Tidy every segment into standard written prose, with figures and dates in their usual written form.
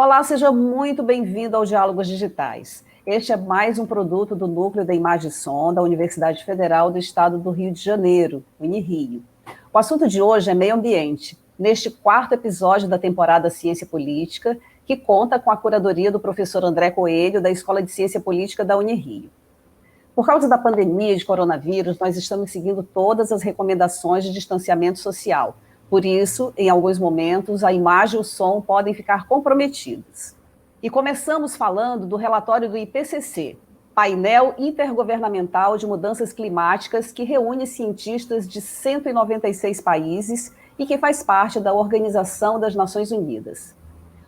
Olá, seja muito bem-vindo ao Diálogos Digitais. Este é mais um produto do Núcleo da Imagem e Som da Universidade Federal do Estado do Rio de Janeiro, Unirio. O assunto de hoje é meio ambiente, neste quarto episódio da temporada Ciência Política, que conta com a curadoria do professor André Coelho, da Escola de Ciência Política da Unirio. Por causa da pandemia de coronavírus, nós estamos seguindo todas as recomendações de distanciamento social. Por isso, em alguns momentos, a imagem e o som podem ficar comprometidos. E começamos falando do relatório do IPCC, Painel Intergovernamental de Mudanças Climáticas, que reúne cientistas de 196 países e que faz parte da Organização das Nações Unidas.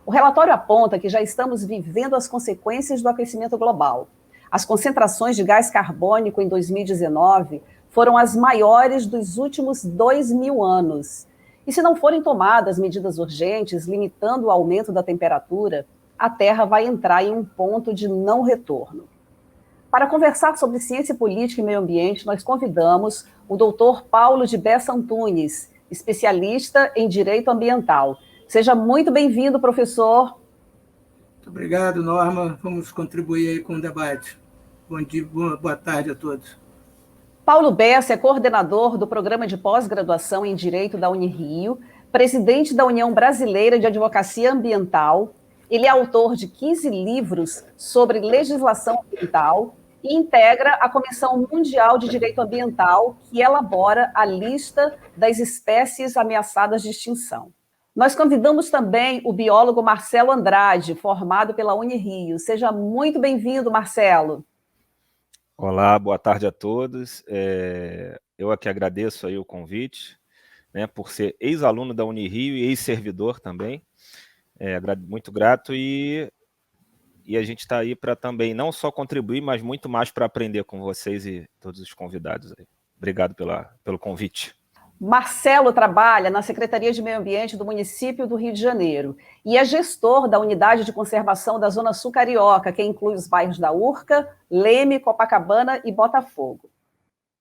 O relatório aponta que já estamos vivendo as consequências do aquecimento global. As concentrações de gás carbônico em 2019 foram as maiores dos últimos 2.000 anos. E se não forem tomadas medidas urgentes, limitando o aumento da temperatura, a Terra vai entrar em um ponto de não retorno. Para conversar sobre ciência política e meio ambiente, nós convidamos o doutor Paulo de Bessa Antunes, especialista em direito ambiental. Seja muito bem-vindo, professor. Muito obrigado, Norma. Vamos contribuir aí com o debate. Bom dia, boa tarde a todos. Paulo Bessa é coordenador do Programa de Pós-Graduação em Direito da Unirio, presidente da União Brasileira de Advocacia Ambiental. Ele é autor de 15 livros sobre legislação ambiental e integra a Comissão Mundial de Direito Ambiental, que elabora a lista das espécies ameaçadas de extinção. Nós convidamos também o biólogo Marcelo Andrade, formado pela Unirio. Seja muito bem-vindo, Marcelo. Olá, boa tarde a todos. Eu aqui agradeço aí o convite, né, por ser ex-aluno da Unirio e ex-servidor também. Muito grato e a gente está aí para também não só contribuir, mas muito mais para aprender com vocês e todos os convidados aí. Obrigado pelo convite. Marcelo trabalha na Secretaria de Meio Ambiente do município do Rio de Janeiro e é gestor da Unidade de Conservação da Zona Sul Carioca, que inclui os bairros da Urca, Leme, Copacabana e Botafogo.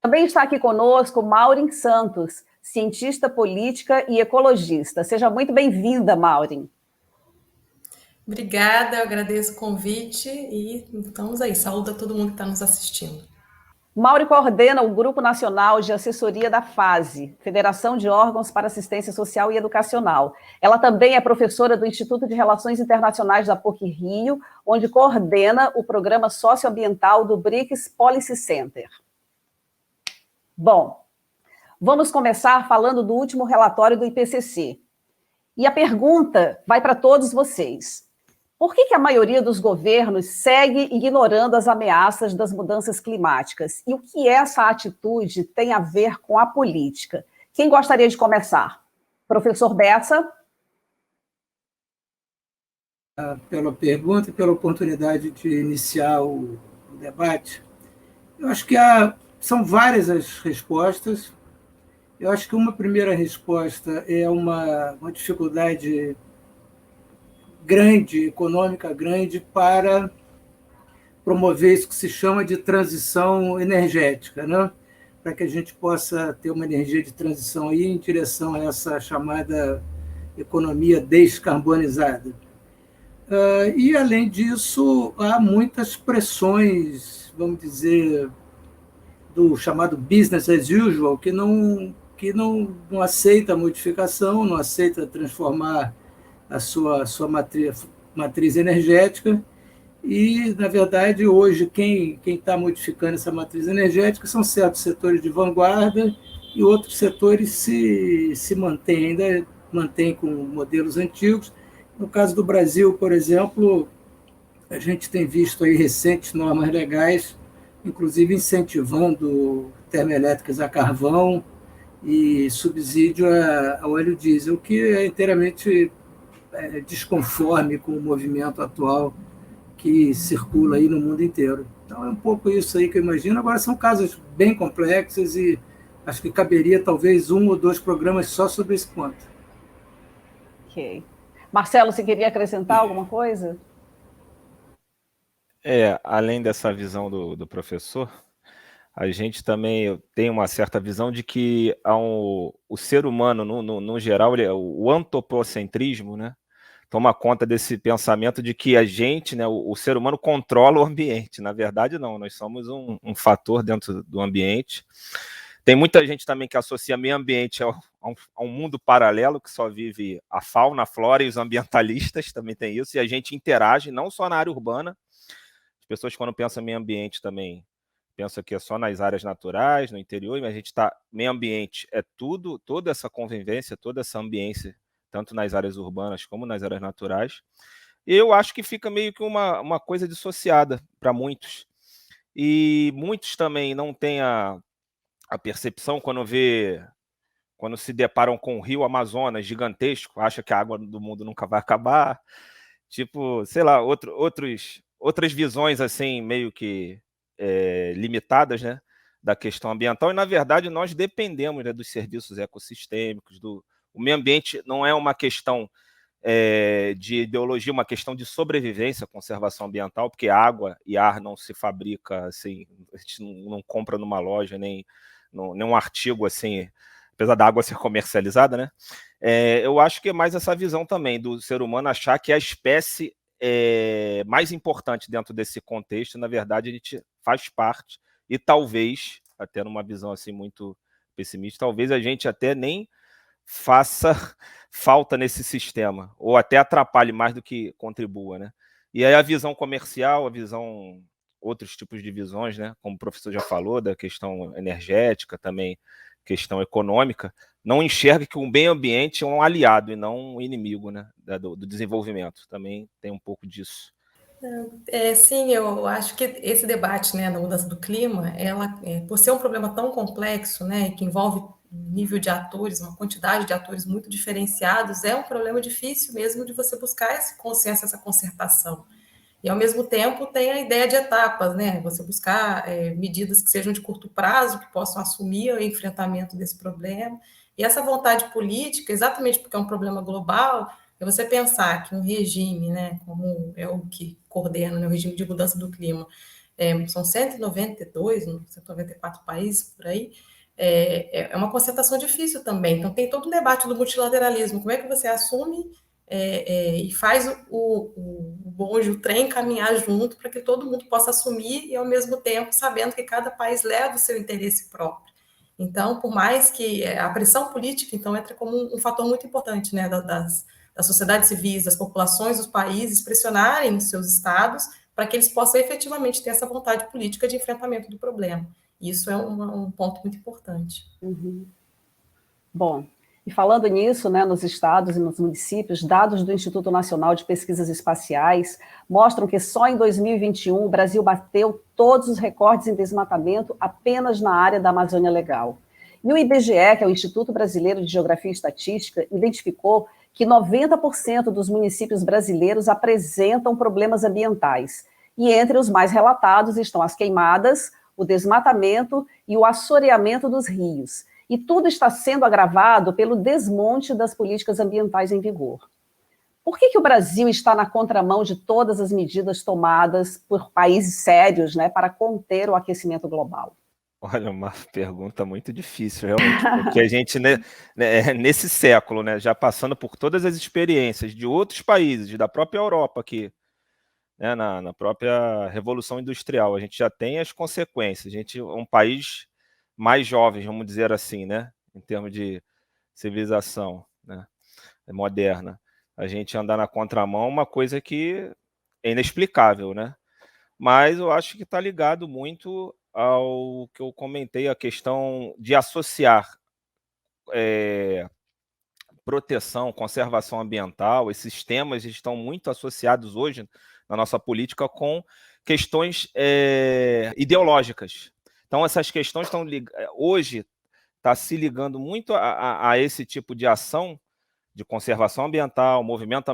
Também está aqui conosco Maureen Santos, cientista política e ecologista. Seja muito bem-vinda, Maureen. Obrigada, eu agradeço o convite e estamos aí. Saúde a todo mundo que está nos assistindo. Maureen coordena o Grupo Nacional de Assessoria da FASE, Federação de Órgãos para Assistência Social e Educacional. Ela também é professora do Instituto de Relações Internacionais da PUC-Rio, onde coordena o Programa Socioambiental do BRICS Policy Center. Bom, vamos começar falando do último relatório do IPCC. E a pergunta vai para todos vocês. Por que a maioria dos governos segue ignorando as ameaças das mudanças climáticas? E o que essa atitude tem a ver com a política? Quem gostaria de começar? Professor Bessa? Pela pergunta e pela oportunidade de iniciar o debate. Eu acho que são várias as respostas. Eu acho que uma primeira resposta é uma dificuldade grande, econômica grande, para promover isso que se chama de transição energética, né? Para que a gente possa ter uma energia de transição aí em direção a essa chamada economia descarbonizada. E, além disso, há muitas pressões, vamos dizer, do chamado business as usual, que não aceita a modificação, não aceita transformar a sua matriz energética, e, na verdade, hoje, quem está modificando essa matriz energética são certos setores de vanguarda e outros setores se ainda mantêm com modelos antigos. No caso do Brasil, por exemplo, a gente tem visto aí recentes normas legais, inclusive incentivando termoelétricas a carvão e subsídio a óleo diesel, que é inteiramente desconforme com o movimento atual que circula aí no mundo inteiro. Então é um pouco isso aí que eu imagino. Agora são casos bem complexos e acho que caberia talvez 1 ou 2 programas só sobre esse ponto. Ok. Marcelo, você queria acrescentar alguma coisa? Além dessa visão do professor, a gente também tem uma certa visão de que o ser humano, no geral, o antropocentrismo, né, toma conta desse pensamento de que a gente, né, o ser humano controla o ambiente. Na verdade, não, nós somos um fator dentro do ambiente. Tem muita gente também que associa meio ambiente a um mundo paralelo, que só vive a fauna, a flora, e os ambientalistas também tem isso, e a gente interage não só na área urbana. As pessoas, quando pensam em meio ambiente, também pensam que é só nas áreas naturais, no interior, mas a gente está... Meio ambiente é tudo, toda essa convivência, toda essa ambiência, tanto nas áreas urbanas como nas áreas naturais. E eu acho que fica meio que uma coisa dissociada para muitos. E muitos também não têm a percepção quando se deparam com o rio Amazonas gigantesco, acha que a água do mundo nunca vai acabar, tipo, sei lá, outras visões assim, meio que limitadas, né, da questão ambiental, e na verdade nós dependemos, né, dos serviços ecossistêmicos, o meio ambiente não é uma questão de ideologia, uma questão de sobrevivência, conservação ambiental, porque água e ar não se fabrica assim, a gente não compra numa loja, nem nenhum artigo assim, apesar da água ser comercializada, né? Eu acho que é mais essa visão também do ser humano achar que a espécie mais importante dentro desse contexto, na verdade, a gente faz parte, e talvez, até numa visão assim muito pessimista, talvez a gente até nem faça falta nesse sistema, ou até atrapalhe mais do que contribua, né? E aí a visão comercial, outros tipos de visões, né? Como o professor já falou, da questão energética, também questão econômica, não enxerga que o meio ambiente é um aliado e não um inimigo, né? do desenvolvimento. Também tem um pouco disso. Sim, eu acho que esse debate, né, da mudança do clima, por ser um problema tão complexo, né, que envolve um nível de atores, uma quantidade de atores muito diferenciados, é um problema difícil mesmo de você buscar esse consenso, essa concertação. E, ao mesmo tempo, tem a ideia de etapas, né, você buscar medidas que sejam de curto prazo, que possam assumir o enfrentamento desse problema. E essa vontade política, exatamente porque é um problema global, é você pensar que um regime, né, como é o que coordena, né, o regime de mudança do clima, são 192, 194 países por aí, é uma concentração difícil também. Então, tem todo um debate do multilateralismo. Como é que você assume e faz o bonde, o trem caminhar junto para que todo mundo possa assumir e, ao mesmo tempo, sabendo que cada país leva o seu interesse próprio. Então, por mais que a pressão política, então, entra como um fator muito importante, né, das sociedades civis, das populações dos países pressionarem os seus estados para que eles possam efetivamente ter essa vontade política de enfrentamento do problema. Isso é um ponto muito importante. Uhum. Bom, e falando nisso, né, nos estados e nos municípios, dados do Instituto Nacional de Pesquisas Espaciais mostram que só em 2021 o Brasil bateu todos os recordes em desmatamento apenas na área da Amazônia Legal. E o IBGE, que é o Instituto Brasileiro de Geografia e Estatística, identificou que 90% dos municípios brasileiros apresentam problemas ambientais. E entre os mais relatados estão as queimadas, o desmatamento e o assoreamento dos rios. E tudo está sendo agravado pelo desmonte das políticas ambientais em vigor. Por que o Brasil está na contramão de todas as medidas tomadas por países sérios, né, para conter o aquecimento global? Olha, uma pergunta muito difícil, realmente, porque a gente, nesse século, né, já passando por todas as experiências de outros países, da própria Europa aqui, né, na própria Revolução Industrial, a gente já tem as consequências. A gente é um país mais jovem, vamos dizer assim, né, em termos de civilização, né, moderna. A gente andar na contramão é uma coisa que é inexplicável, né? Mas eu acho que está ligado muito ao que eu comentei, a questão de associar proteção, conservação ambiental. Esses temas estão muito associados hoje na nossa política com questões ideológicas. Então, essas questões estão hoje está se ligando muito a esse tipo de ação de conservação ambiental, movimento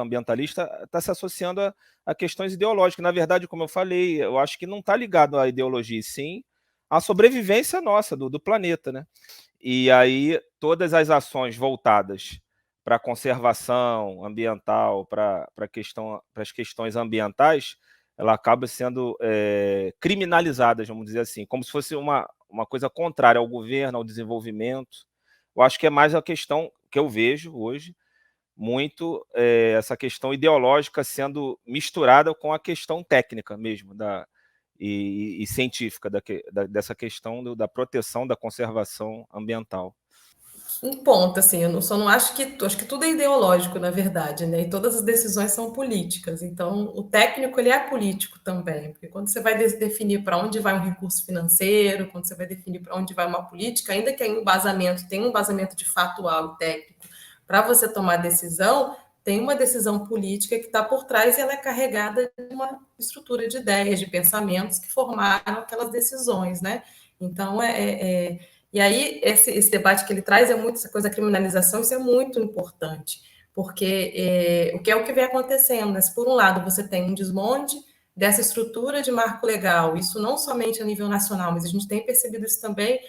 ambientalista, está se associando a questões ideológicas. Na verdade, como eu falei, eu acho que não está ligado à ideologia, sim à sobrevivência nossa, do planeta, né? E aí, todas as ações voltadas para a conservação ambiental, para as questões ambientais, ela acaba sendo criminalizadas, vamos dizer assim, como se fosse uma coisa contrária ao governo, ao desenvolvimento. Eu acho que é mais a questão que eu vejo hoje, muito essa questão ideológica sendo misturada com a questão técnica mesmo, e científica dessa questão da proteção, da conservação ambiental. Um ponto, assim, só não acho que tudo é ideológico, na verdade, né? E todas as decisões são políticas. Então, o técnico ele é político também, porque quando você vai definir para onde vai um recurso financeiro, quando você vai definir para onde vai uma política, ainda que tenha um embasamento de factual e técnico para você tomar decisão, tem uma decisão política que está por trás e ela é carregada de uma estrutura de ideias, de pensamentos que formaram aquelas decisões, né? Então, e aí, esse debate que ele traz é muito essa coisa da criminalização, isso é muito importante, porque o que é o que vem acontecendo, né? Se por um lado você tem um desmonte dessa estrutura de marco legal, isso não somente a nível nacional, mas a gente tem percebido isso também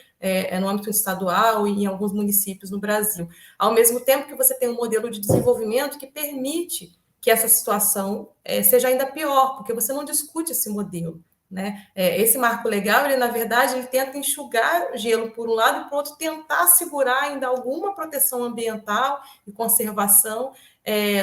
no âmbito estadual e em alguns municípios no Brasil, ao mesmo tempo que você tem um modelo de desenvolvimento que permite que essa situação seja ainda pior, porque você não discute esse modelo. Né? Esse marco legal, ele, na verdade, ele tenta enxugar gelo por um lado e por outro tentar segurar ainda alguma proteção ambiental e conservação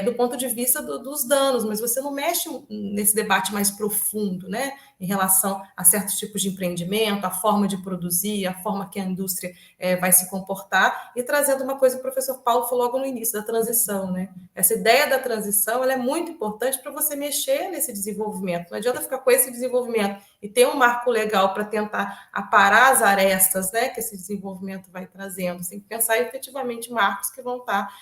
do ponto de vista dos danos, mas você não mexe nesse debate mais profundo, né? Em relação a certos tipos de empreendimento, a forma de produzir, a forma que a indústria vai se comportar, e trazendo uma coisa que o professor Paulo falou logo no início, da transição, né? Essa ideia da transição, ela é muito importante para você mexer nesse desenvolvimento. Não adianta ficar com esse desenvolvimento e ter um marco legal para tentar aparar as arestas, né, que esse desenvolvimento vai trazendo. Você tem que pensar efetivamente marcos que vão estar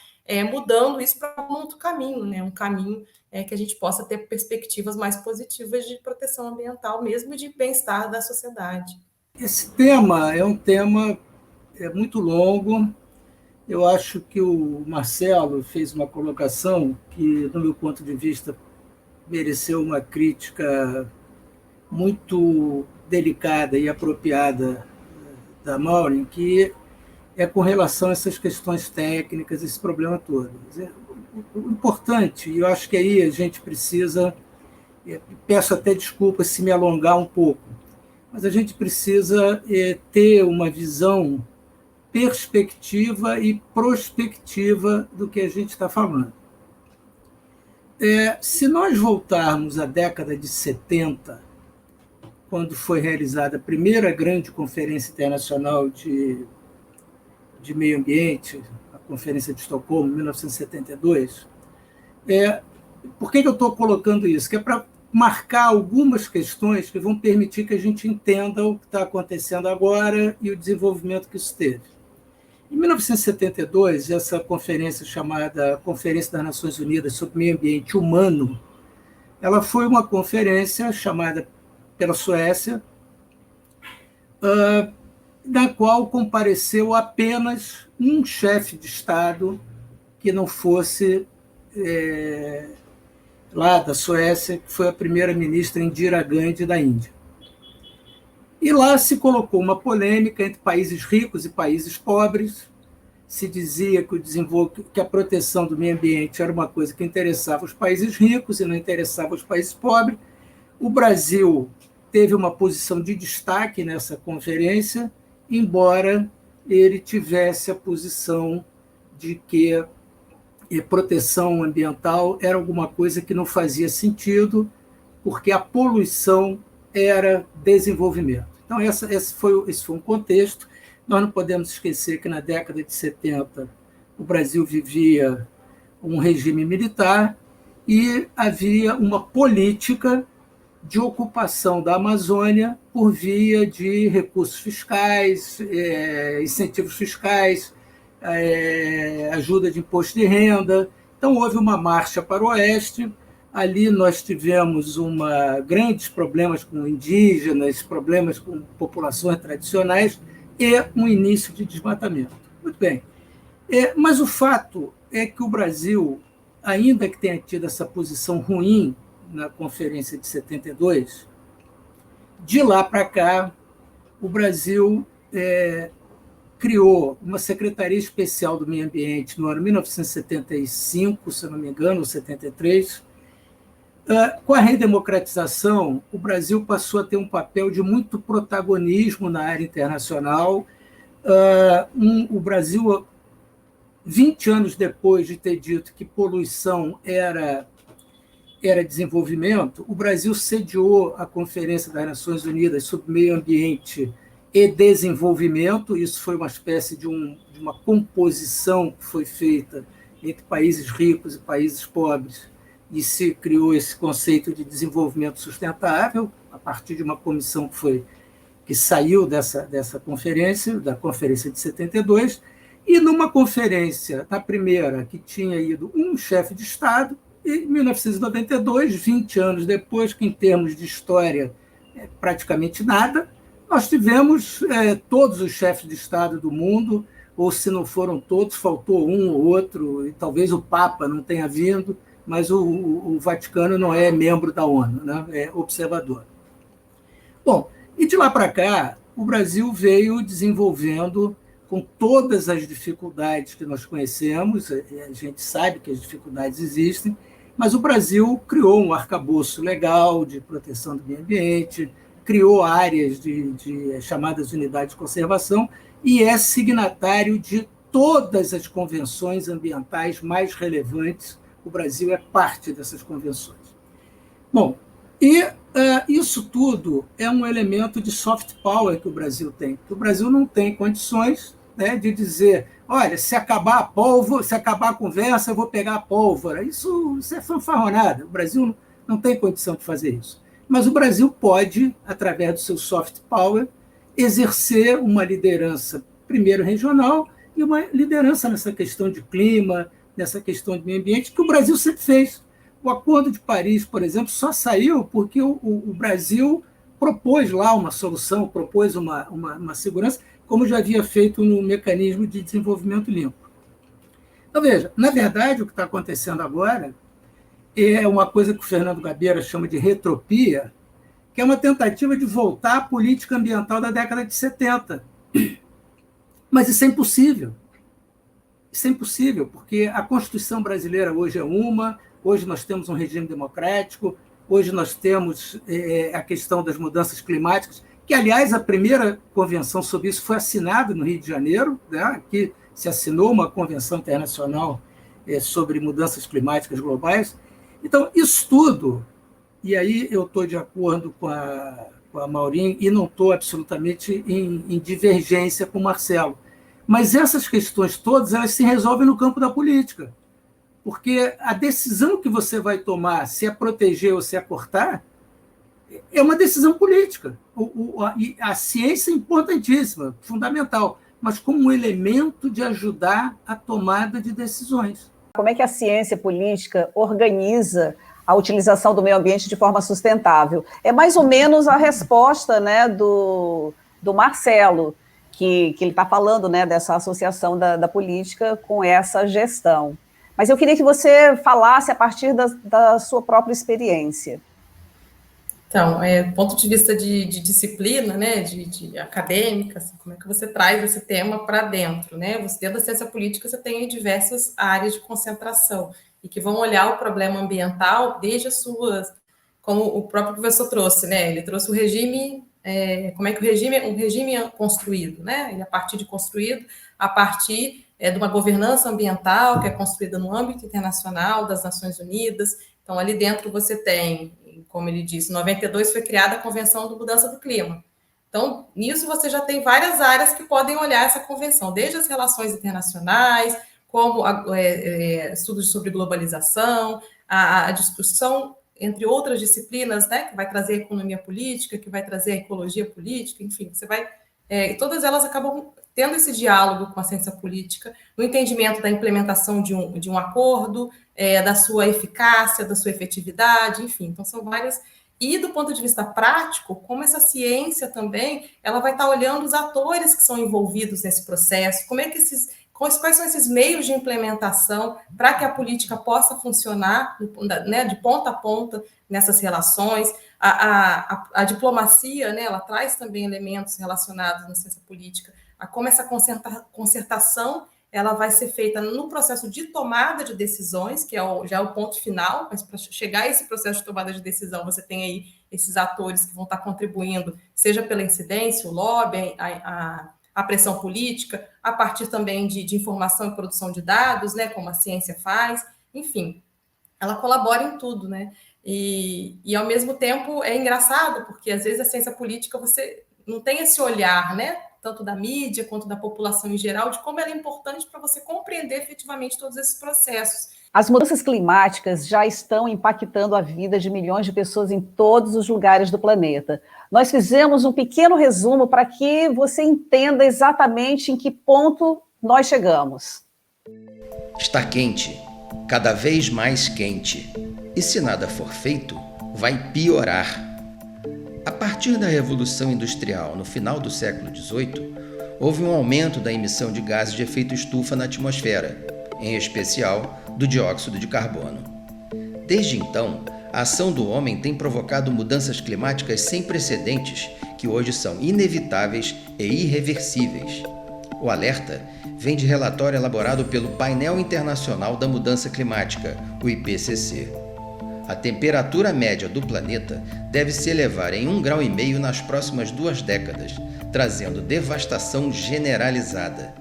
mudando isso para um outro caminho, né? Um caminho que a gente possa ter perspectivas mais positivas de proteção ambiental mesmo e de bem-estar da sociedade. Esse tema é um tema muito longo. Eu acho que o Marcelo fez uma colocação que, do meu ponto de vista, mereceu uma crítica muito delicada e apropriada da Maureen, que é com relação a essas questões técnicas, esse problema todo. O importante, e eu acho que aí a gente precisa, peço até desculpas se me alongar um pouco, mas a gente precisa ter uma visão perspectiva e prospectiva do que a gente está falando. Se nós voltarmos à década de 70, quando foi realizada a primeira grande conferência internacional de meio ambiente, a Conferência de Estocolmo, em 1972, por que eu estou colocando isso? Que é para marcar algumas questões que vão permitir que a gente entenda o que está acontecendo agora e o desenvolvimento que isso teve. Em 1972, essa conferência chamada Conferência das Nações Unidas sobre Meio Ambiente Humano, ela foi uma conferência chamada pela Suécia, na qual compareceu apenas um chefe de Estado que não fosse lá da Suécia, que foi a primeira-ministra Indira Gandhi da Índia. E lá se colocou uma polêmica entre países ricos e países pobres. Se dizia que a proteção do meio ambiente era uma coisa que interessava os países ricos e não interessava os países pobres. O Brasil teve uma posição de destaque nessa conferência, embora ele tivesse a posição de que proteção ambiental era alguma coisa que não fazia sentido, porque a poluição era desenvolvimento. Então, esse foi um contexto. Nós não podemos esquecer que, na década de 70, o Brasil vivia um regime militar e havia uma política de ocupação da Amazônia por via de recursos fiscais, incentivos fiscais, ajuda de imposto de renda. Então, houve uma marcha para o oeste. Ali nós tivemos grandes problemas com indígenas, problemas com populações tradicionais e um início de desmatamento. Muito bem. Mas o fato é que o Brasil, ainda que tenha tido essa posição ruim na Conferência de 72, de lá para cá, o Brasil criou uma Secretaria Especial do Meio Ambiente no ano 1975, se não me engano, ou 73. Com a redemocratização, o Brasil passou a ter um papel de muito protagonismo na área internacional. O Brasil 20 anos depois de ter dito que poluição era desenvolvimento, o Brasil sediou a Conferência das Nações Unidas sobre Meio Ambiente e Desenvolvimento. Isso foi uma espécie de uma composição que foi feita entre países ricos e países pobres, e se criou esse conceito de desenvolvimento sustentável a partir de uma comissão que saiu dessa conferência, da Conferência de 72, e numa conferência, na primeira, que tinha ido um chefe de Estado, e em 1992, 20 anos depois, que em termos de história é praticamente nada, nós tivemos todos os chefes de Estado do mundo, ou se não foram todos, faltou um ou outro, e talvez o Papa não tenha vindo, mas o Vaticano não é membro da ONU, né? É observador. Bom, e de lá para cá, o Brasil veio desenvolvendo, com todas as dificuldades que nós conhecemos, a gente sabe que as dificuldades existem, mas o Brasil criou um arcabouço legal de proteção do meio ambiente, criou áreas de chamadas unidades de conservação e é signatário de todas as convenções ambientais mais relevantes. O Brasil é parte dessas convenções. Bom, e isso tudo é um elemento de soft power que o Brasil tem. O Brasil não tem condições, né, de dizer, olha, se acabar a pólvora, se acabar a conversa, eu vou pegar a pólvora. Isso é fanfarronada. O Brasil não tem condição de fazer isso. Mas o Brasil pode, através do seu soft power, exercer uma liderança, primeiro regional, e uma liderança nessa questão de clima, nessa questão de meio ambiente, que o Brasil sempre fez. O Acordo de Paris, por exemplo, só saiu porque o Brasil propôs lá uma solução, propôs uma segurança, como já havia feito no mecanismo de desenvolvimento limpo. Então, veja, na verdade, o que está acontecendo agora é uma coisa que o Fernando Gabeira chama de retropia, que é uma tentativa de voltar à política ambiental da década de 70. Mas isso é impossível. Isso é impossível, porque a Constituição brasileira hoje é hoje nós temos um regime democrático, hoje nós temos a questão das mudanças climáticas, que, aliás, a primeira convenção sobre isso foi assinada no Rio de Janeiro, né, que se assinou uma convenção internacional sobre mudanças climáticas globais. Então, isso tudo, e aí eu estou de acordo com a Maureen e não estou absolutamente em divergência com o Marcelo, mas essas questões todas elas se resolvem no campo da política, porque a decisão que você vai tomar, se é proteger ou se é cortar, é uma decisão política. A ciência é importantíssima, fundamental, mas como um elemento de ajudar a tomada de decisões. Como é que a ciência política organiza a utilização do meio ambiente de forma sustentável? É mais ou menos a resposta, né, do Marcelo, que ele está falando, né, dessa associação da política com essa gestão. Mas eu queria que você falasse a partir da sua própria experiência. Então, do ponto de vista de disciplina, né, de acadêmica, assim, como é que você traz esse tema para dentro, né? Dentro da ciência política, você tem diversas áreas de concentração e que vão olhar o problema ambiental desde as suas, como o próprio professor trouxe, né? Ele trouxe o regime, como é que um regime é construído, né? E a partir de construído, a partir de uma governança ambiental que é construída no âmbito internacional das Nações Unidas. Então, ali dentro você tem, como ele disse, em 92 foi criada a Convenção de Mudança do Clima. Então, nisso você já tem várias áreas que podem olhar essa convenção, desde as relações internacionais, como estudos sobre globalização, a discussão entre outras disciplinas, né, que vai trazer a economia política, que vai trazer a ecologia política, enfim, você vai... todas elas acabam tendo esse diálogo com a ciência política, no entendimento da implementação de um acordo, da sua eficácia, da sua efetividade, enfim, então são várias. E do ponto de vista prático, como essa ciência também, ela vai estar olhando os atores que são envolvidos nesse processo, quais são esses meios de implementação para que a política possa funcionar, né, de ponta a ponta nessas relações. A diplomacia, né, ela traz também elementos relacionados na ciência política, a como essa concertação ela vai ser feita no processo de tomada de decisões, que já é o ponto final, mas para chegar a esse processo de tomada de decisão, você tem aí esses atores que vão estar contribuindo, seja pela incidência, o lobby, a a pressão política, a partir também de informação e produção de dados, né, como a ciência faz, enfim, ela colabora em tudo, né? E ao mesmo tempo é engraçado, porque às vezes a ciência política você não tem esse olhar, né? Tanto da mídia quanto da população em geral, de como ela é importante para você compreender efetivamente todos esses processos. As mudanças climáticas já estão impactando a vida de milhões de pessoas em todos os lugares do planeta. Nós fizemos um pequeno resumo para que você entenda exatamente em que ponto nós chegamos. Está quente, cada vez mais quente. E se nada for feito, vai piorar. A partir da Revolução Industrial, no final do século XVIII, houve um aumento da emissão de gases de efeito estufa na atmosfera, em especial do dióxido de carbono. Desde então, a ação do homem tem provocado mudanças climáticas sem precedentes que hoje são inevitáveis e irreversíveis. O alerta vem de relatório elaborado pelo Painel Internacional da Mudança Climática, o IPCC. A temperatura média do planeta deve se elevar em 1,5 graus nas próximas 2 décadas, trazendo devastação generalizada.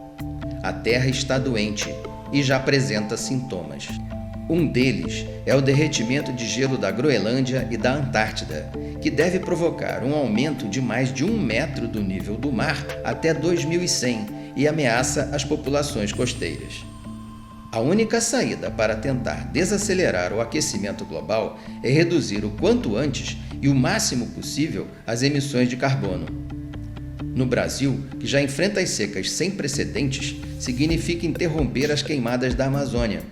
A Terra está doente e já apresenta sintomas. Um deles é o derretimento de gelo da Groenlândia e da Antártida, que deve provocar um aumento de mais de 1 metro do nível do mar até 2100 e ameaça as populações costeiras. A única saída para tentar desacelerar o aquecimento global é reduzir o quanto antes e o máximo possível as emissões de carbono. No Brasil, que já enfrenta as secas sem precedentes, significa interromper as queimadas da Amazônia.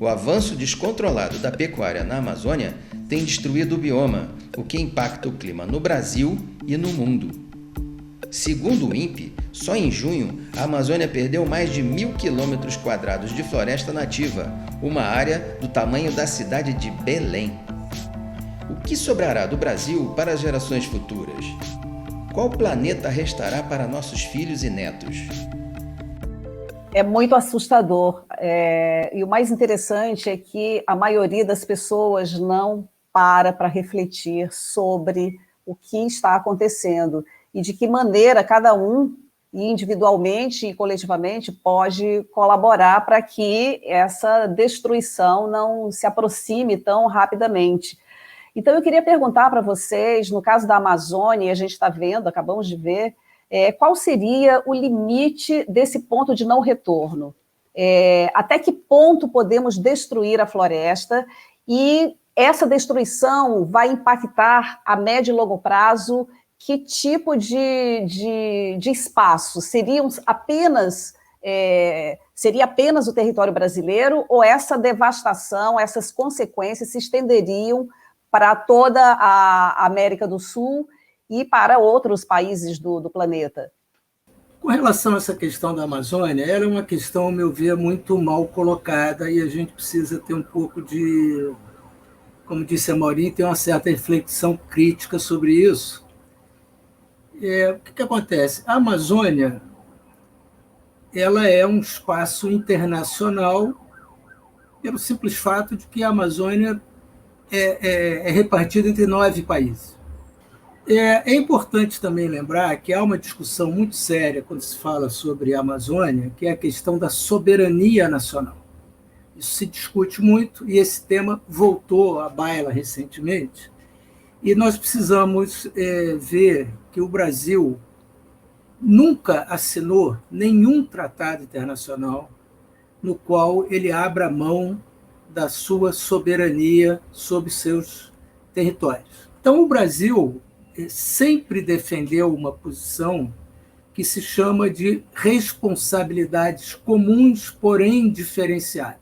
O avanço descontrolado da pecuária na Amazônia tem destruído o bioma, o que impacta o clima no Brasil e no mundo. Segundo o INPE, só em junho, a Amazônia perdeu mais de 1.000 km² de floresta nativa, uma área do tamanho da cidade de Belém. O que sobrará do Brasil para as gerações futuras? Qual planeta restará para nossos filhos e netos? É muito assustador. E o mais interessante é que a maioria das pessoas não para refletir sobre o que está acontecendo e de que maneira cada um, individualmente e coletivamente, pode colaborar para que essa destruição não se aproxime tão rapidamente. Então, eu queria perguntar para vocês, no caso da Amazônia, a gente está vendo, acabamos de ver, qual seria o limite desse ponto de não retorno? Até que ponto podemos destruir a floresta e essa destruição vai impactar a médio e longo prazo? Que tipo de espaço? Seria apenas o território brasileiro ou essa devastação, essas consequências se estenderiam para toda a América do Sul e para outros países do planeta? Com relação a essa questão da Amazônia, ela é uma questão, ao meu ver, muito mal colocada e a gente precisa ter um pouco de, como disse a Maurinho, ter uma certa reflexão crítica sobre isso. O que acontece? A Amazônia ela é um espaço internacional pelo simples fato de que a Amazônia é repartida entre 9 países. É importante também lembrar que há uma discussão muito séria quando se fala sobre a Amazônia, que é a questão da soberania nacional. Isso se discute muito e esse tema voltou à baila recentemente. E nós precisamos ver que o Brasil nunca assinou nenhum tratado internacional no qual ele abra mão da sua soberania sobre seus territórios. Então, o Brasil sempre defendeu uma posição que se chama de responsabilidades comuns, porém diferenciadas.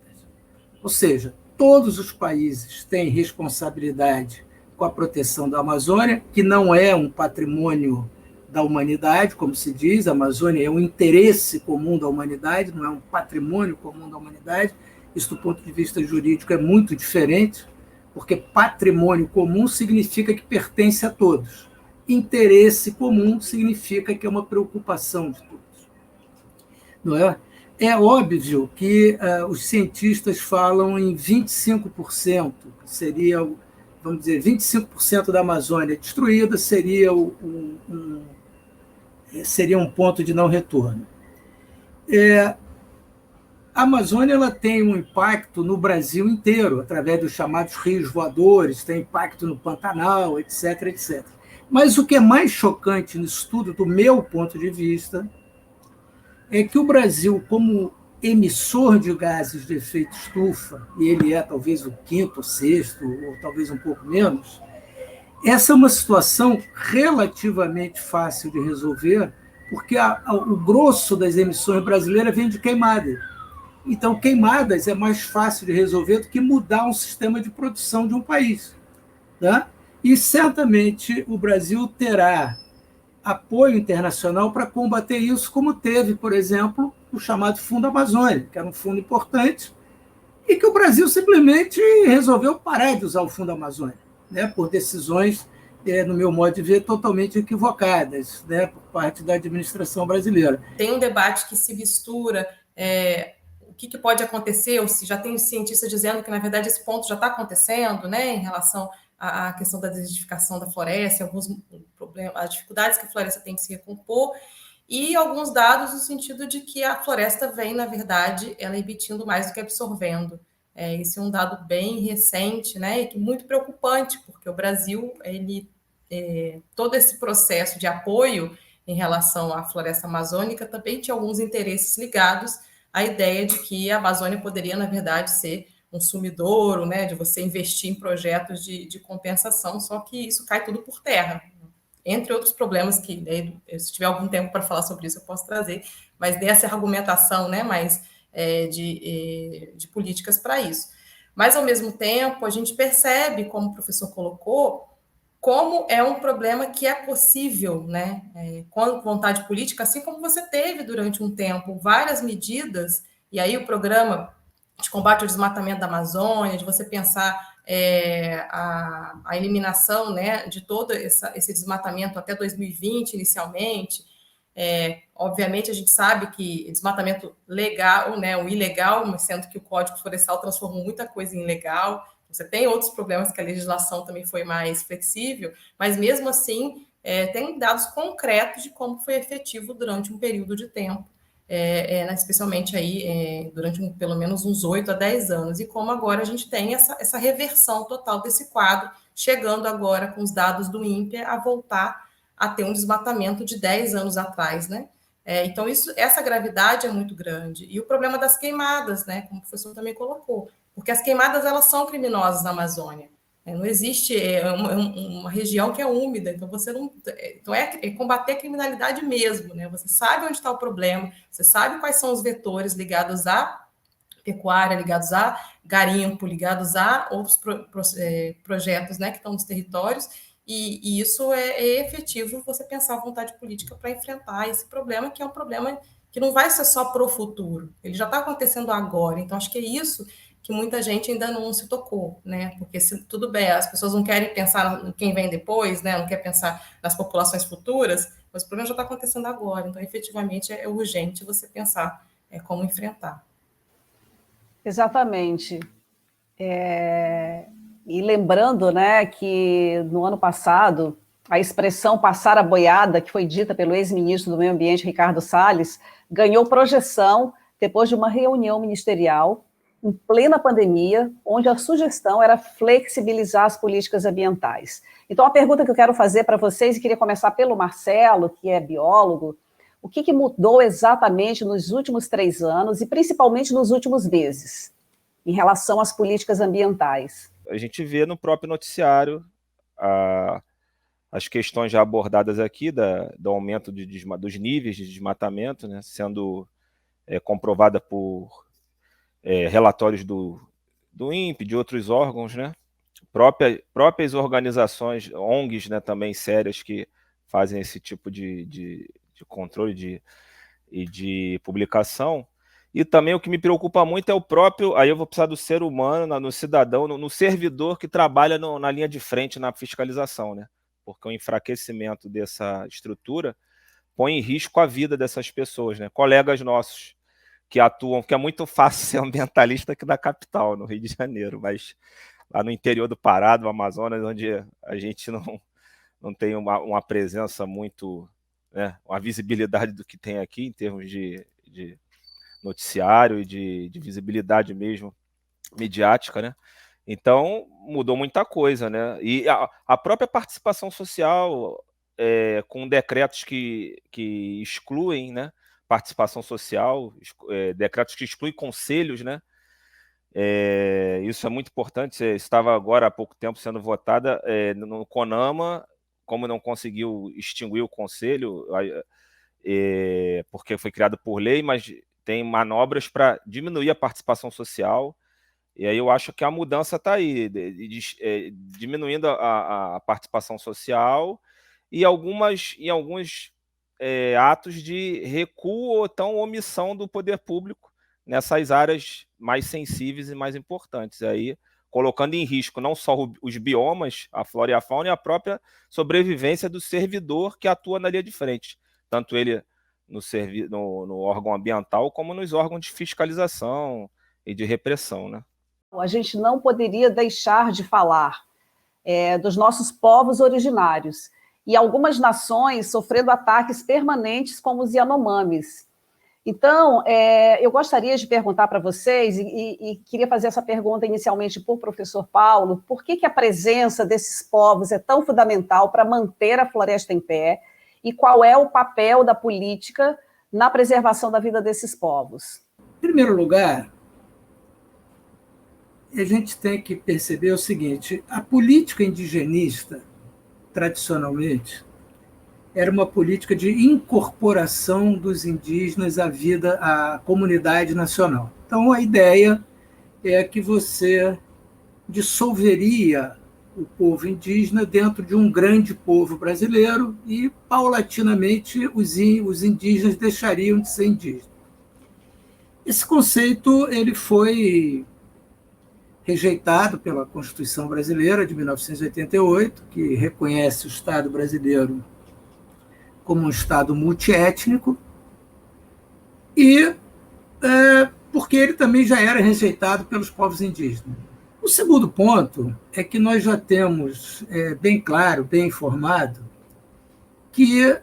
Ou seja, todos os países têm responsabilidade com a proteção da Amazônia, que não é um patrimônio da humanidade, como se diz, a Amazônia é um interesse comum da humanidade, não é um patrimônio comum da humanidade. Isso, do ponto de vista jurídico, é muito diferente, porque patrimônio comum significa que pertence a todos. Interesse comum significa que é uma preocupação de todos. Não é? É óbvio que os cientistas falam em 25%, que seria, vamos dizer, 25% da Amazônia destruída seria seria um ponto de não retorno. A Amazônia ela tem um impacto no Brasil inteiro, através dos chamados rios voadores, tem impacto no Pantanal, etc, etc. Mas o que é mais chocante nisso tudo, do meu ponto de vista, é que o Brasil, como emissor de gases de efeito estufa, e ele é talvez o quinto, ou sexto, ou talvez um pouco menos, essa é uma situação relativamente fácil de resolver, porque o grosso das emissões brasileiras vem de queimada. Então, queimadas é mais fácil de resolver do que mudar um sistema de produção de um país. Né? E certamente o Brasil terá apoio internacional para combater isso, como teve, por exemplo, o chamado Fundo Amazônia, que era um fundo importante, e que o Brasil simplesmente resolveu parar de usar o Fundo Amazônia, né, por decisões, no meu modo de ver, totalmente equivocadas, né, por parte da administração brasileira. Tem um debate que se mistura o que pode acontecer, ou se já tem cientistas dizendo que, na verdade, esse ponto já está acontecendo, né, em relação à questão da desertificação da floresta, alguns problemas, as dificuldades que a floresta tem de se recompor, e alguns dados no sentido de que a floresta vem, na verdade, ela emitindo mais do que absorvendo. Esse é um dado bem recente, né, e que muito preocupante, porque o Brasil, todo esse processo de apoio em relação à floresta amazônica também tinha alguns interesses ligados à ideia de que a Amazônia poderia, na verdade, ser um sumidouro, né, de você investir em projetos de compensação, só que isso cai tudo por terra. Entre outros problemas que, se tiver algum tempo para falar sobre isso, eu posso trazer, mas dessa argumentação, né, mais de políticas para isso. Mas, ao mesmo tempo, a gente percebe, como o professor colocou, como é um problema que é possível, né, com vontade política, assim como você teve durante um tempo várias medidas, e aí o programa de combate ao desmatamento da Amazônia, de você pensar a eliminação, né, de todo esse desmatamento até 2020, inicialmente. Obviamente, a gente sabe que desmatamento legal, né, o ilegal, mas sendo que o Código Florestal transformou muita coisa em legal. Você tem outros problemas que a legislação também foi mais flexível, mas mesmo assim, tem dados concretos de como foi efetivo durante um período de tempo. Especialmente aí durante pelo menos uns 8 a 10 anos, e como agora a gente tem essa reversão total desse quadro, chegando agora com os dados do INPE a voltar a ter um desmatamento de 10 anos atrás, né? Então, essa gravidade é muito grande. E o problema das queimadas, né, como o professor também colocou, porque as queimadas, elas são criminosas na Amazônia. Não existe uma região que é úmida, então você não. Então é combater a criminalidade mesmo, né? Você sabe onde está o problema, você sabe quais são os vetores ligados à pecuária, ligados a garimpo, ligados a outros projetos, né, que estão nos territórios, e isso é efetivo você pensar a vontade política para enfrentar esse problema, que é um problema que não vai ser só para o futuro, ele já está acontecendo agora. Então, acho que é isso que muita gente ainda não se tocou, né? Porque tudo bem, as pessoas não querem pensar em quem vem depois, né? Não quer pensar nas populações futuras, mas o problema já está acontecendo agora. Então, efetivamente, é urgente você pensar como enfrentar. Exatamente. E lembrando, né, que no ano passado, a expressão passar a boiada, que foi dita pelo ex-ministro do Meio Ambiente, Ricardo Salles, ganhou projeção depois de uma reunião ministerial em plena pandemia, onde a sugestão era flexibilizar as políticas ambientais. Então, a pergunta que eu quero fazer para vocês, e queria começar pelo Marcelo, que é biólogo, o que mudou exatamente nos últimos 3 anos, e principalmente nos últimos meses, em relação às políticas ambientais? A gente vê no próprio noticiário as questões já abordadas aqui, do aumento dos níveis de desmatamento, né, sendo comprovada por relatórios do INPE, de outros órgãos, né? Próprias organizações, ONGs, né, também sérias, que fazem esse tipo de controle e de publicação. E também o que me preocupa muito é o próprio, aí eu vou precisar do ser humano, no cidadão, no servidor que trabalha na linha de frente na fiscalização, né? Porque o enfraquecimento dessa estrutura põe em risco a vida dessas pessoas, né? Colegas nossos que atuam, que é muito fácil ser ambientalista aqui na capital, no Rio de Janeiro, mas lá no interior do Pará, do Amazonas, onde a gente não tem uma presença muito né, a visibilidade do que tem aqui em termos de noticiário e de visibilidade mesmo midiática, né? Então, mudou muita coisa, né? E a própria participação social, com decretos que excluem, né, participação social, decretos que excluem conselhos, né? Isso é muito importante. Estava agora há pouco tempo sendo votada no CONAMA, como não conseguiu extinguir o conselho, porque foi criado por lei, mas tem manobras para diminuir a participação social. E aí eu acho que a mudança está aí, diminuindo a participação social e alguns atos de recuo ou então omissão do poder público nessas áreas mais sensíveis e mais importantes. Aí, colocando em risco não só os biomas, a flora e a fauna, e a própria sobrevivência do servidor que atua na linha de frente, tanto ele no órgão ambiental como nos órgãos de fiscalização e de repressão, né? A gente não poderia deixar de falar dos nossos povos originários e algumas nações sofrendo ataques permanentes, como os Yanomamis. Então, eu gostaria de perguntar para vocês, e queria fazer essa pergunta inicialmente para o professor Paulo, por que a presença desses povos é tão fundamental para manter a floresta em pé e qual é o papel da política na preservação da vida desses povos? Em primeiro lugar, a gente tem que perceber o seguinte: a política indigenista, tradicionalmente, era uma política de incorporação dos indígenas à vida, à comunidade nacional. Então, a ideia é que você dissolveria o povo indígena dentro de um grande povo brasileiro e, paulatinamente, os indígenas deixariam de ser indígenas. Esse conceito ele foi rejeitado pela Constituição Brasileira de 1988, que reconhece o Estado brasileiro como um Estado multiétnico, e porque ele também já era rejeitado pelos povos indígenas. O segundo ponto é que nós já temos bem claro, bem informado, que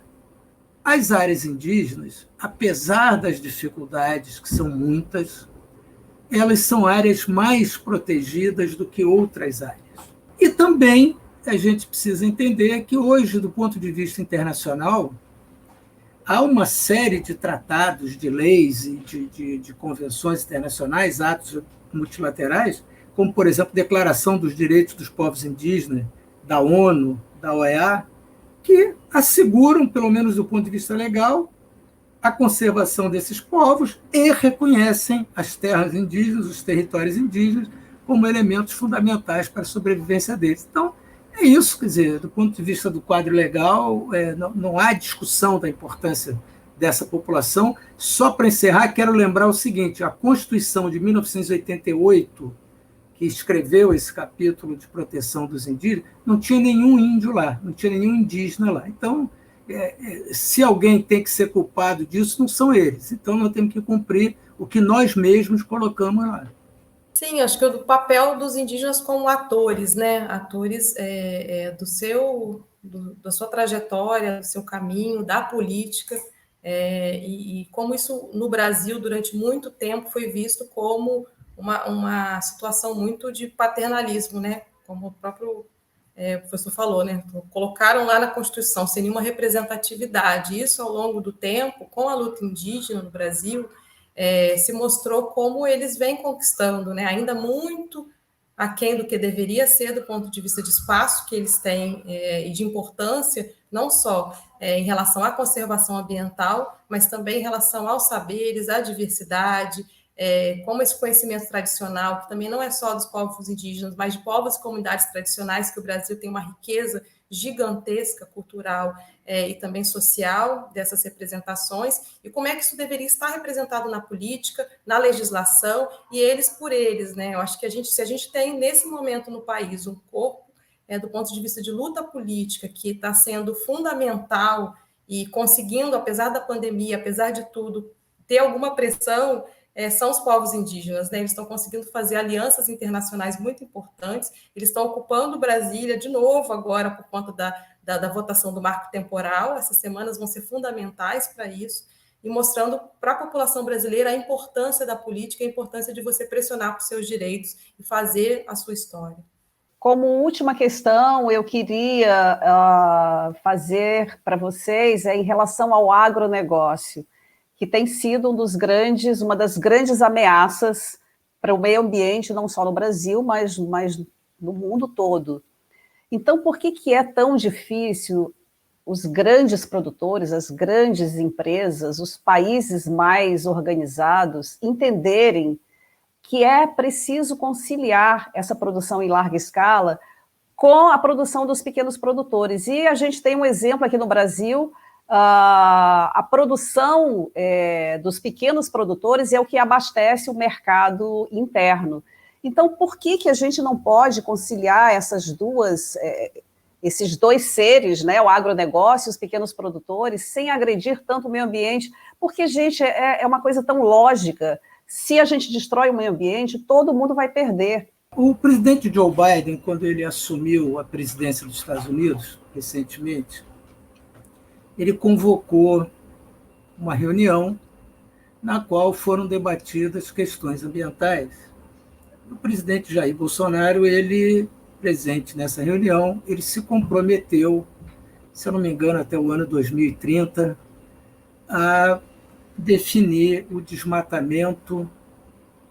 as áreas indígenas, apesar das dificuldades, que são muitas, elas são áreas mais protegidas do que outras áreas. E também a gente precisa entender que hoje, do ponto de vista internacional, há uma série de tratados, de leis e de convenções internacionais, atos multilaterais, como, por exemplo, a Declaração dos Direitos dos Povos Indígenas, da ONU, da OEA, que asseguram, pelo menos do ponto de vista legal, a conservação desses povos e reconhecem as terras indígenas, os territórios indígenas, como elementos fundamentais para a sobrevivência deles. Então, é isso, quer dizer, do ponto de vista do quadro legal, não há discussão da importância dessa população. Só para encerrar, quero lembrar o seguinte: a Constituição de 1988, que escreveu esse capítulo de proteção dos indígenas, não tinha nenhum índio lá, não tinha nenhum indígena lá. Então, se alguém tem que ser culpado disso, não são eles. Então, nós temos que cumprir o que nós mesmos colocamos lá. Sim, acho que o papel dos indígenas como atores, né? Atores da sua trajetória, do seu caminho, da política, e como isso no Brasil durante muito tempo foi visto como uma situação muito de paternalismo, né? Como o próprio o professor falou, né? Colocaram lá na Constituição sem nenhuma representatividade. Isso, ao longo do tempo, com a luta indígena no Brasil, se mostrou como eles vêm conquistando, né? Ainda muito aquém do que deveria ser do ponto de vista de espaço que eles têm e de importância, não só em relação à conservação ambiental, mas também em relação aos saberes, à diversidade, como esse conhecimento tradicional, que também não é só dos povos indígenas, mas de povos e comunidades tradicionais, que o Brasil tem uma riqueza gigantesca, cultural e também social dessas representações, e como é que isso deveria estar representado na política, na legislação, e eles por eles, né? Eu acho que se a gente tem, nesse momento no país, um corpo, do ponto de vista de luta política, que está sendo fundamental e conseguindo, apesar da pandemia, apesar de tudo, ter alguma pressão são os povos indígenas, né? Eles estão conseguindo fazer alianças internacionais muito importantes, eles estão ocupando Brasília de novo agora por conta da votação do marco temporal. Essas semanas vão ser fundamentais para isso, e mostrando para a população brasileira a importância da política, a importância de você pressionar por seus direitos e fazer a sua história. Como última questão, eu queria fazer para vocês em relação ao agronegócio, que tem sido uma das grandes ameaças para o meio ambiente, não só no Brasil, mas no mundo todo. Então, por que é tão difícil os grandes produtores, as grandes empresas, os países mais organizados entenderem que é preciso conciliar essa produção em larga escala com a produção dos pequenos produtores? E a gente tem um exemplo aqui no Brasil, a produção dos pequenos produtores é o que abastece o mercado interno. Então, por que a gente não pode conciliar esses dois seres, né, o agronegócio e os pequenos produtores, sem agredir tanto o meio ambiente? Porque, gente, é uma coisa tão lógica. Se a gente destrói o meio ambiente, todo mundo vai perder. O presidente Joe Biden, quando ele assumiu a presidência dos Estados Unidos, recentemente, ele convocou uma reunião na qual foram debatidas questões ambientais. O presidente Jair Bolsonaro, ele, presente nessa reunião, ele se comprometeu, se eu não me engano, até o ano 2030, a definir o desmatamento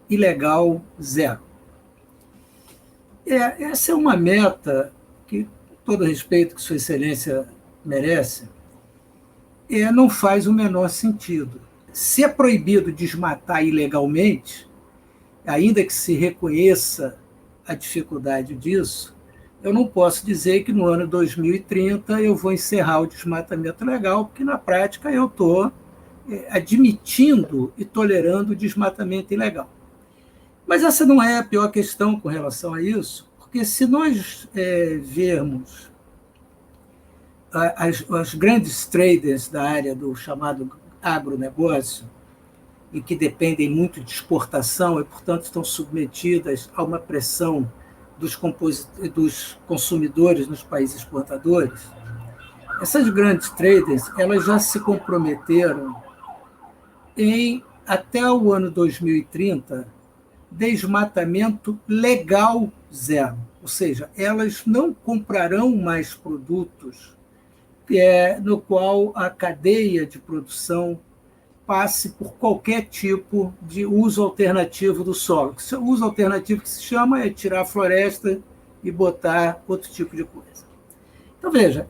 ilegal zero. Essa é uma meta que, com todo respeito que Sua Excelência merece, não faz o menor sentido. Se é proibido desmatar ilegalmente, ainda que se reconheça a dificuldade disso, eu não posso dizer que no ano 2030 eu vou encerrar o desmatamento legal, porque na prática eu estou admitindo e tolerando o desmatamento ilegal. Mas essa não é a pior questão com relação a isso, porque se nós vermos as grandes traders da área do chamado agronegócio, e que dependem muito de exportação e, portanto, estão submetidas a uma pressão dos consumidores nos países exportadores, essas grandes traders elas já se comprometeram em, até o ano 2030, desmatamento legal zero. Ou seja, elas não comprarão mais produtos no qual a cadeia de produção passe por qualquer tipo de uso alternativo do solo. O uso alternativo que se chama é tirar a floresta e botar outro tipo de coisa. Então, veja,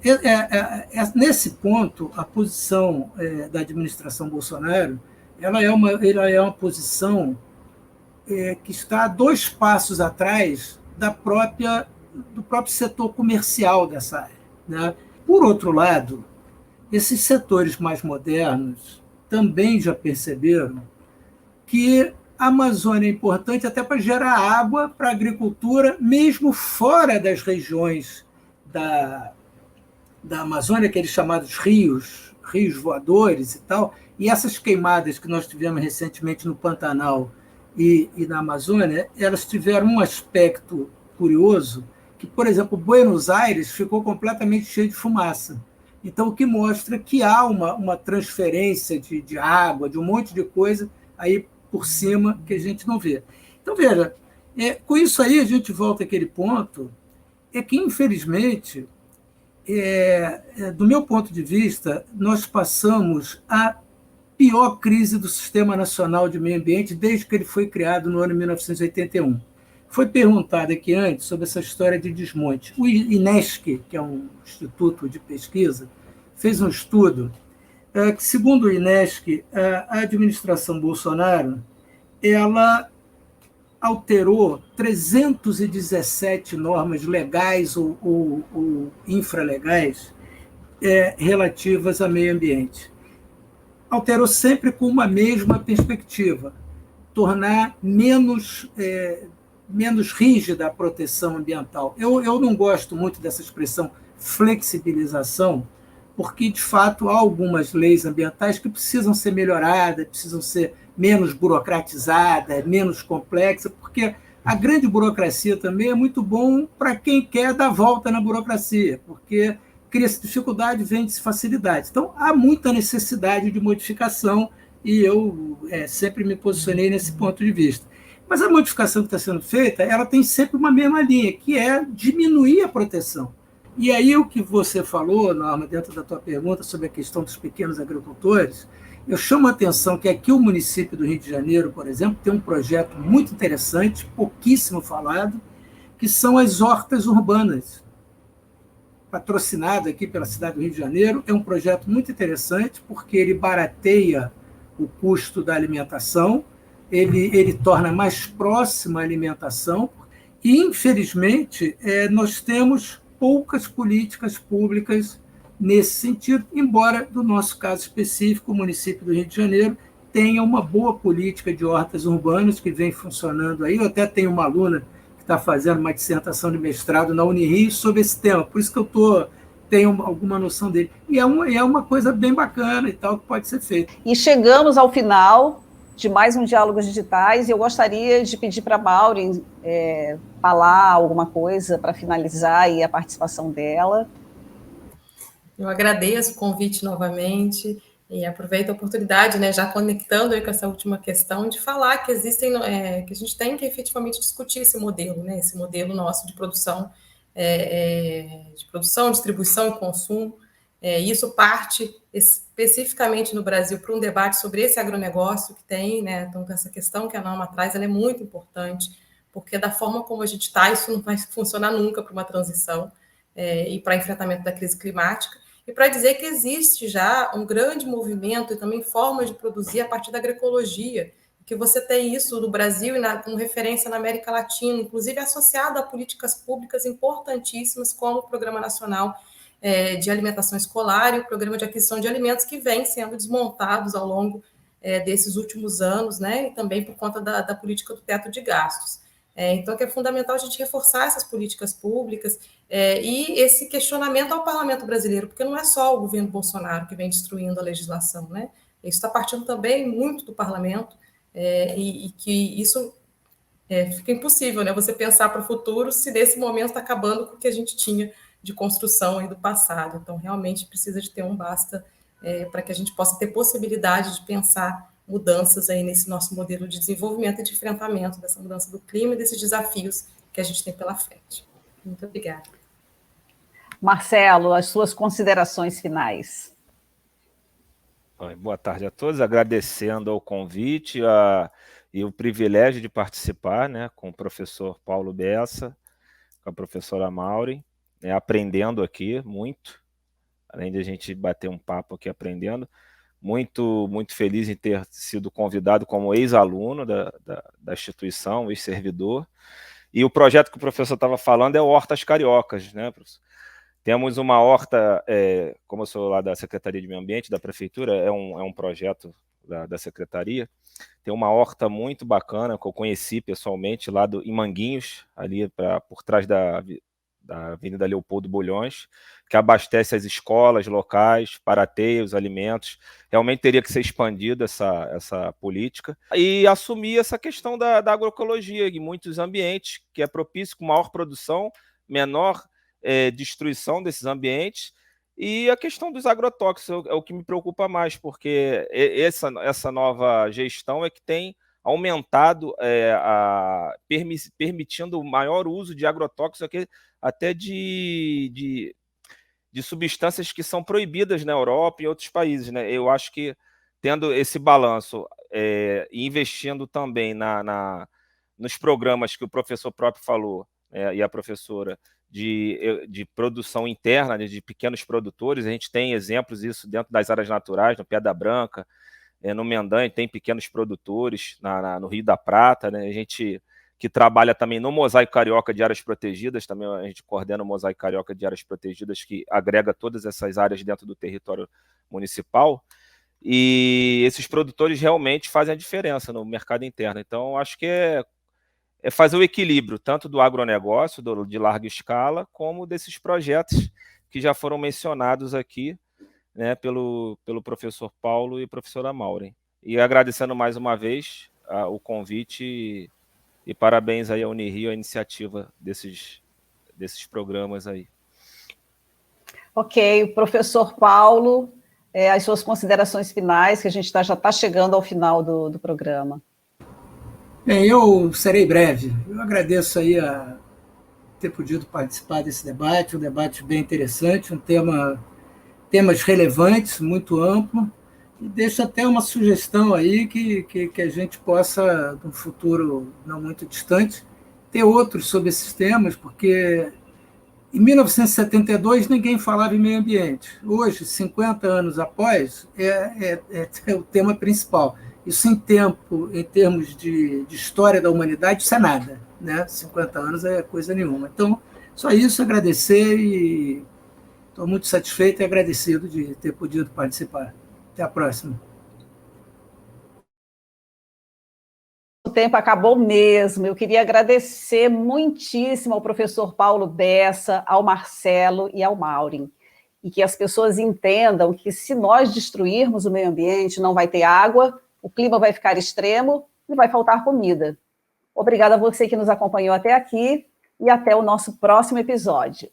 nesse ponto, a posição da administração Bolsonaro ela é uma posição que está 2 passos atrás do próprio setor comercial dessa área, né? Por outro lado, esses setores mais modernos também já perceberam que a Amazônia é importante até para gerar água para a agricultura, mesmo fora das regiões da Amazônia, aqueles chamados rios voadores e tal. E essas queimadas que nós tivemos recentemente no Pantanal e na Amazônia, elas tiveram um aspecto curioso, que, por exemplo, Buenos Aires ficou completamente cheio de fumaça. Então, o que mostra que há uma transferência de água, de um monte de coisa aí por cima que a gente não vê. Então, veja, com isso aí a gente volta àquele ponto, que, infelizmente, do meu ponto de vista, nós passamos a pior crise do Sistema Nacional de Meio Ambiente desde que ele foi criado no ano 1981. Foi perguntado aqui antes sobre essa história de desmonte. O INESC, que é um instituto de pesquisa, fez um estudo que, segundo o INESC, a administração Bolsonaro ela alterou 317 normas legais ou infralegais relativas ao meio ambiente. Alterou sempre com uma mesma perspectiva, tornar menos rígida a proteção ambiental. Eu não gosto muito dessa expressão flexibilização, porque, de fato, há algumas leis ambientais que precisam ser melhoradas, precisam ser menos burocratizada, menos complexa, porque a grande burocracia também é muito bom para quem quer dar volta na burocracia, porque cria-se dificuldade, vende-se facilidade. Então, há muita necessidade de modificação e eu sempre me posicionei nesse ponto de vista. Mas a modificação que está sendo feita, ela tem sempre uma mesma linha, que é diminuir a proteção. E aí o que você falou, Norma, dentro da tua pergunta sobre a questão dos pequenos agricultores, eu chamo a atenção que aqui o município do Rio de Janeiro, por exemplo, tem um projeto muito interessante, pouquíssimo falado, que são as hortas urbanas. Patrocinado aqui pela cidade do Rio de Janeiro, é um projeto muito interessante, porque ele barateia o custo da alimentação, ele torna mais próxima a alimentação, e, infelizmente, nós temos poucas políticas públicas nesse sentido, embora, no nosso caso específico, o município do Rio de Janeiro tenha uma boa política de hortas urbanas que vem funcionando aí. Eu até tenho uma aluna que está fazendo uma dissertação de mestrado na Unirio sobre esse tema, por isso que eu tenho alguma noção dele. E é uma coisa bem bacana e tal, que pode ser feita. E chegamos ao final de mais um Diálogos Digitais, e eu gostaria de pedir para a Maureen falar alguma coisa para finalizar aí a participação dela. Eu agradeço o convite novamente e aproveito a oportunidade, né, já conectando aí com essa última questão, de falar que existem, que a gente tem que efetivamente discutir esse modelo, né, esse modelo nosso de produção, distribuição e consumo. Isso parte especificamente no Brasil para um debate sobre esse agronegócio que tem, né, então essa questão que a Norma traz, ela é muito importante, porque da forma como a gente está, isso não vai funcionar nunca para uma transição e para enfrentamento da crise climática. E para dizer que existe já um grande movimento e também formas de produzir a partir da agroecologia, que você tem isso no Brasil e com referência na América Latina, inclusive associado a políticas públicas importantíssimas, como o Programa Nacional de Alimentação Escolar e o Programa de Aquisição de Alimentos, que vem sendo desmontados ao longo desses últimos anos, né, e também por conta da política do teto de gastos. Então, é fundamental a gente reforçar essas políticas públicas e esse questionamento ao parlamento brasileiro, porque não é só o governo Bolsonaro que vem destruindo a legislação, né? Isso está partindo também muito do parlamento e que isso fica impossível, né? Você pensar para o futuro se nesse momento está acabando com o que a gente tinha de construção aí do passado. Então, realmente precisa de ter um basta para que a gente possa ter possibilidade de pensar mudanças aí nesse nosso modelo de desenvolvimento e de enfrentamento dessa mudança do clima e desses desafios que a gente tem pela frente. Muito obrigada. Marcelo, as suas considerações finais. Boa tarde a todos, agradecendo ao convite e o privilégio de participar, né, com o professor Paulo Bessa, com a professora Maureen, aprendendo aqui muito, além de a gente bater um papo aqui aprendendo. Muito feliz em ter sido convidado como ex-aluno da instituição, ex-servidor. E o projeto que o professor estava falando é o Hortas Cariocas, né, professor? Temos uma horta, como eu sou lá da Secretaria de Meio Ambiente, da Prefeitura, é um projeto da Secretaria. Tem uma horta muito bacana, que eu conheci pessoalmente lá em Manguinhos, ali por trás da Avenida Leopoldo Bulhões, que abastece as escolas locais, barateia os alimentos. Realmente teria que ser expandida essa política. E assumir essa questão da agroecologia em muitos ambientes, que é propício com maior produção, menor destruição desses ambientes. E a questão dos agrotóxicos é o que me preocupa mais, porque essa nova gestão é que tem aumentado, permitindo o maior uso de agrotóxicos, até de substâncias que são proibidas na Europa e em outros países, né? Eu acho que, tendo esse balanço e investindo também nos programas que o professor próprio falou, e a professora, de produção interna, de pequenos produtores, a gente tem exemplos disso dentro das áreas naturais, no Pedra Branca, no Mendanha, tem pequenos produtores, no Rio da Prata, né? A gente que trabalha também no Mosaico Carioca de Áreas Protegidas, também a gente coordena o Mosaico Carioca de Áreas Protegidas, que agrega todas essas áreas dentro do território municipal, e esses produtores realmente fazem a diferença no mercado interno. Então, acho que é fazer o equilíbrio, tanto do agronegócio, de larga escala, como desses projetos que já foram mencionados aqui, né, pelo professor Paulo e professora Maureen. E agradecendo mais uma vez o convite e parabéns aí à Unirio, a iniciativa desses programas aí. Ok, professor Paulo, as suas considerações finais, que a gente já está chegando ao final do programa. Bem, eu serei breve. Eu agradeço aí a ter podido participar desse debate, um debate bem interessante, temas relevantes, muito amplo, e deixo até uma sugestão aí que a gente possa, no futuro não muito distante, ter outros sobre esses temas, porque em 1972 ninguém falava em meio ambiente. Hoje, 50 anos após, é o tema principal. Isso em termos de história da humanidade, isso é nada, né? 50 anos é coisa nenhuma. Então, só isso, agradecer e estou muito satisfeito e agradecido de ter podido participar. Até a próxima. O tempo acabou mesmo. Eu queria agradecer muitíssimo ao professor Paulo Bessa, ao Marcelo e ao Maureen. E que as pessoas entendam que se nós destruirmos o meio ambiente, não vai ter água, o clima vai ficar extremo e vai faltar comida. Obrigada a você que nos acompanhou até aqui e até o nosso próximo episódio.